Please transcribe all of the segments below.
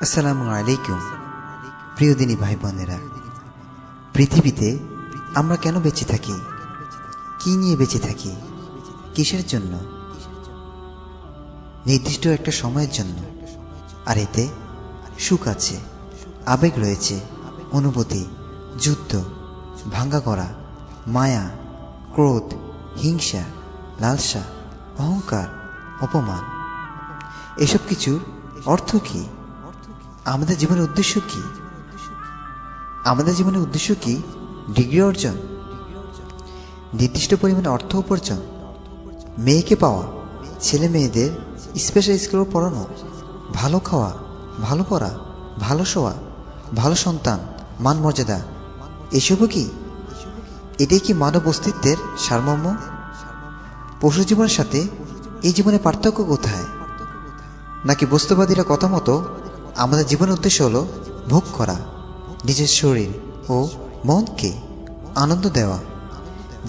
আসসালামু আলাইকুম। প্রিয় দিনী ভাই বোনেরা, পৃথিবীতে আমরা কেন বেঁচে থাকি, কি নিয়ে বেঁচে থাকি, কিসের জন্য? নির্দিষ্ট একটা সময়ের জন্য। আর এতে সুখ আছে, আবেগ রয়েছে, অনুভূতি, যুদ্ধ, ভাঙ্গা করা, মায়া, ক্রোধ, হিংসা, লালসা, অহংকার, অপমান। এসব কিছুর অর্থ কি? আমাদের জীবনের উদ্দেশ্য কি? আমাদের জীবনের উদ্দেশ্য কি? ডিগ্রি অর্জন, নির্দিষ্ট পরিমাণে অর্থ উপার্জন, মেয়েকে পাওয়া, ছেলে মেয়েদের স্পেশাল স্কুলে পড়ানো, ভালো খাওয়া, ভালো পড়া, ভালো শোয়া, ভালো সন্তান, মান মর্যাদা, এসবও কি? এটাই কি মানব অস্তিত্বের সারমর্ম? পশু জীবনের সাথে এই জীবনের পার্থক্য কোথায়? নাকি বস্তুবাদীরা কথা মতো আমাদের জীবনের উদ্দেশ্য হলো ভোগ করা, নিজের শরীর ও মনকে আনন্দ দেওয়া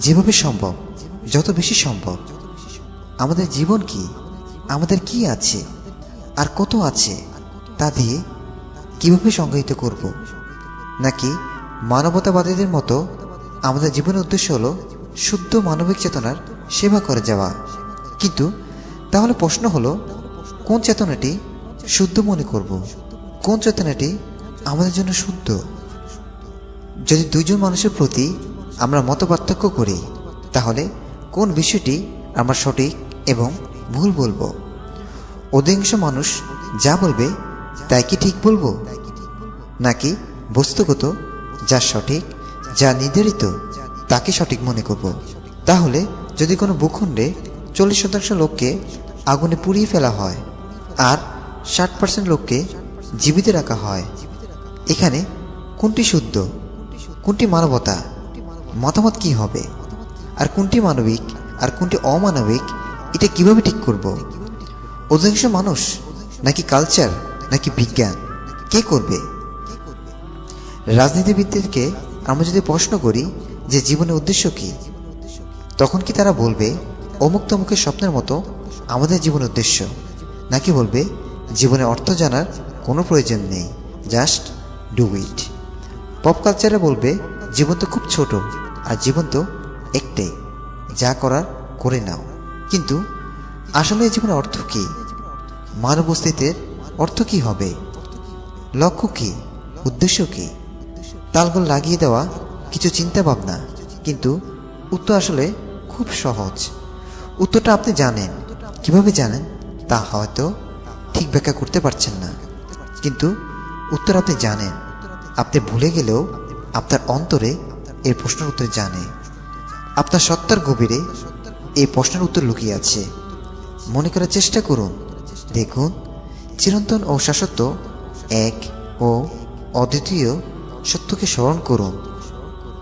যেভাবে সম্ভব, যত বেশি সম্ভব? আমাদের জীবন কি, আমাদের কি আছে আর কত আছে, তা দিয়ে কিভাবে সংজ্ঞায়িত করব? নাকি মানবতাবাদীদের মতো আমাদের জীবনের উদ্দেশ্য হলো শুদ্ধ মানবিক চেতনার সেবা করে যাওয়া? কিন্তু তাহলে প্রশ্ন হলো, কোন চেতনাটি শুদ্ধ মনে করব? কোন চেতনাটি আমাদের জন্য শুদ্ধ? যদি দুইজন মানুষের প্রতি আমরা মতপার্থক্য করি, তাহলে কোন বিষয়টি আমরা সঠিক এবং ভুল বলবো? অধিকাংশ মানুষ যা বলবে তাই কি ঠিক বলবো, নাকি বস্তুগত যা সঠিক, যা নির্ধারিত তাকে সঠিক মনে করব? তাহলে যদি কোনো ভূখণ্ডে 40% লোককে আগুনে পুড়িয়ে ফেলা হয় আর 60% লোককে জীবিত রাখা হয়, এখানে কোনটি শুদ্ধ, কোনটি মানবতা? মতামত কি হবে? আর কোনটি মানবিক আর কোনটি অমানবিক, এটা কিভাবে ঠিক করব? অধিকাংশ মানুষ, নাকি কালচার, নাকি বিজ্ঞান? কে করবে? রাজনীতিবিদদেরকে আমরা যদি প্রশ্ন করি যে জীবনের উদ্দেশ্য কি, তখন কি তারা বলবে অমুক তমুকের স্বপ্নের মতো আমাদের জীবনের উদ্দেশ্য? নাকি বলবে জীবনের অর্থ জানার কোনো প্রয়োজন নেই, জাস্ট ডু ইট? পপ কালচারে বলবে জীবন তো খুব ছোট, আর জীবন তো একটাই, যা করার করে নাও। কিন্তু আসলে এই জীবনের অর্থ কি? মানব অস্তিত্বের অর্থ কি হবে? লক্ষ্য কি? উদ্দেশ্য কি? তালগোল লাগিয়ে দেওয়া কিছু চিন্তা ভাবনা, কিন্তু উত্তর আসলে খুব সহজ। উত্তরটা আপনি জানেন, কিভাবে জানেন তা হয়তো ঠিক ব্যাখ্যা করতে পারছেন না, কিন্তু উত্তর আপনি জানেন। আপনি ভুলে গেলেও আপনার অন্তরে এই প্রশ্নের উত্তর জানে। আপনার সত্তার গভীরে এই প্রশ্নের উত্তর লুকিয়ে আছে। মনে করার চেষ্টা করুন, দেখুন চিরন্তন ও শাশ্বত এক ও অদ্বিতীয় সত্যকে স্মরণ করুন।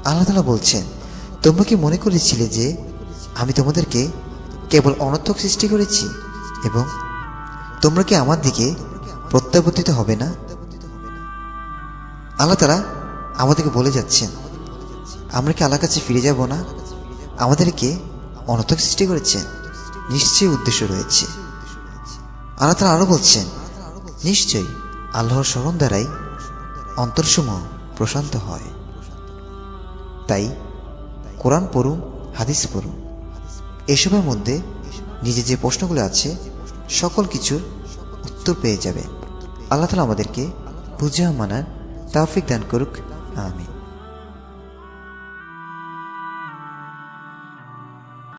আল্লাহ তাআলা বলছেন, তোমরা কি মনে করেছিলে যে আমি তোমাদেরকে কেবল অনর্থক সৃষ্টি করেছি এবং তোমরা কি আমার দিকে প্রত্যাবর্তিত হবে না? আল্লাহ তাআলা আমাদেরকে বলে যাচ্ছেন, আমরা কি আল্লাহর কাছে ফিরে যাব না? আমাদেরকে অনর্থক সৃষ্টি করেছেন, নিশ্চয়ই উদ্দেশ্য রয়েছে। আল্লাহ তাআলা আরো বলছেন, নিশ্চয়ই আল্লাহর স্মরণ দ্বারাই অন্তরসমূহ প্রশান্ত হয়। তাই কোরআন পড়ুন, হাদিস পড়ুন। এসবের মধ্যে নিজে যে প্রশ্নগুলো আছে সকল কিছুর উত্তর পেয়ে যাবে। আল্লাহ তাআলা আমাদেরকে বুঝা মানার তৌফিক দান করুক, আমিন।